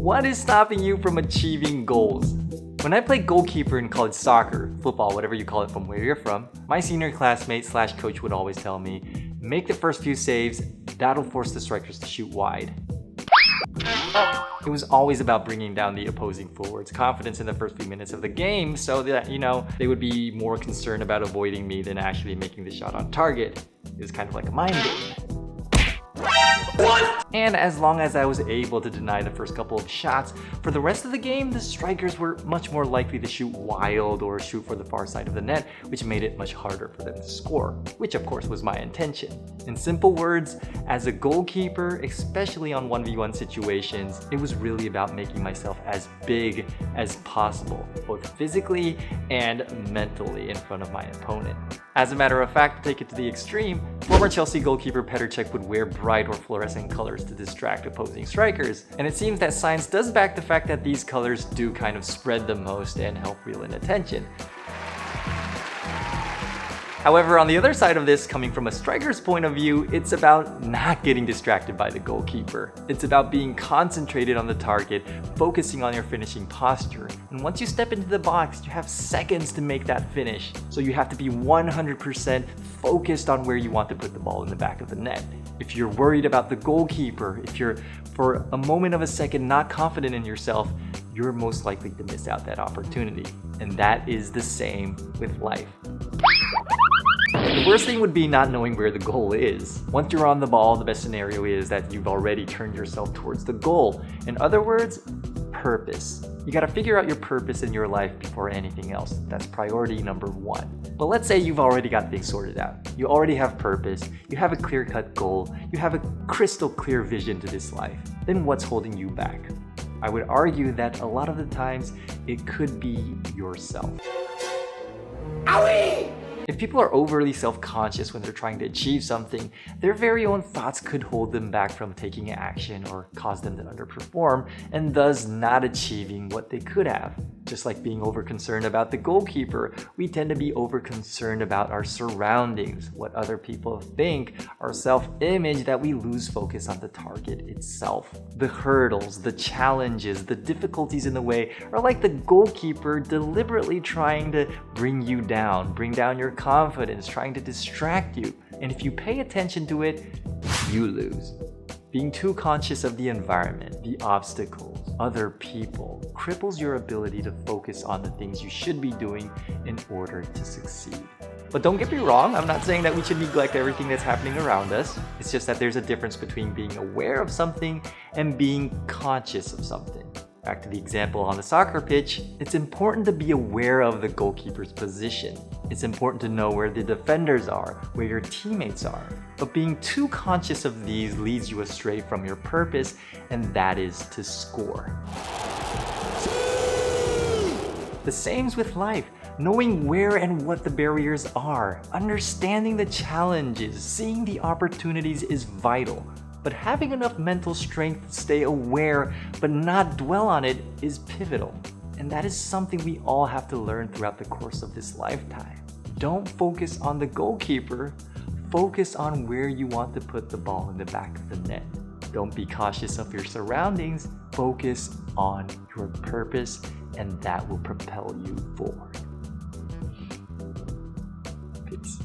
What is stopping you from achieving goals? When I played goalkeeper in college soccer, football, whatever you call it from where you're from, my senior classmate / coach would always tell me, make the first few saves, that'll force the strikers to shoot wide. It was always about bringing down the opposing forwards' confidence in the first few minutes of the game so that, they would be more concerned about avoiding me than actually making the shot on target. It was kind of like a mind game. What? And as long as I was able to deny the first couple of shots, for the rest of the game, the strikers were much more likely to shoot wild or shoot for the far side of the net, which made it much harder for them to score, which of course was my intention. In simple words, as a goalkeeper, especially on 1v1 situations, it was really about making myself as big as possible, both physically and mentally in front of my opponent. As a matter of fact, to take it to the extreme, former Chelsea goalkeeper Petr Cech would wear bright or fluorescent colors to distract opposing strikers, and it seems that science does back the fact that these colors do kind of spread the most and help reel in attention. However, on the other side of this, coming from a striker's point of view, it's about not getting distracted by the goalkeeper. It's about being concentrated on the target, focusing on your finishing posture. And once you step into the box, you have seconds to make that finish. So you have to be 100% focused on where you want to put the ball in the back of the net. If you're worried about the goalkeeper, if you're for a moment of a second not confident in yourself, you're most likely to miss out that opportunity. And that is the same with life. The worst thing would be not knowing where the goal is. Once you're on the ball, the best scenario is that you've already turned yourself towards the goal. In other words, purpose. You gotta figure out your purpose in your life before anything else. That's priority number one. But let's say you've already got things sorted out. You already have purpose, you have a clear-cut goal, you have a crystal clear vision to this life. Then what's holding you back? I would argue that a lot of the times, it could be yourself. Owie! If people are overly self-conscious when they're trying to achieve something, their very own thoughts could hold them back from taking action or cause them to underperform and thus not achieving what they could have. Just like being over-concerned about the goalkeeper, we tend to be over-concerned about our surroundings, what other people think, our self-image, that we lose focus on the target itself. The hurdles, the challenges, the difficulties in the way are like the goalkeeper deliberately trying to bring you down, bring down your confidence, trying to distract you. And if you pay attention to it, you lose. Being too conscious of the environment, the obstacles, other people, cripples your ability to focus on the things you should be doing in order to succeed. But don't get me wrong, I'm not saying that we should neglect everything that's happening around us. It's just that there's a difference between being aware of something and being conscious of something. Back to the example on the soccer pitch, it's important to be aware of the goalkeeper's position. It's important to know where the defenders are, where your teammates are. But being too conscious of these leads you astray from your purpose, and that is to score. The same's with life. Knowing where and what the barriers are, understanding the challenges, seeing the opportunities is vital. But having enough mental strength to stay aware but not dwell on it is pivotal. And that is something we all have to learn throughout the course of this lifetime. Don't focus on the goalkeeper, focus on where you want to put the ball in the back of the net. Don't be cautious of your surroundings, focus on your purpose, and that will propel you forward. Peace.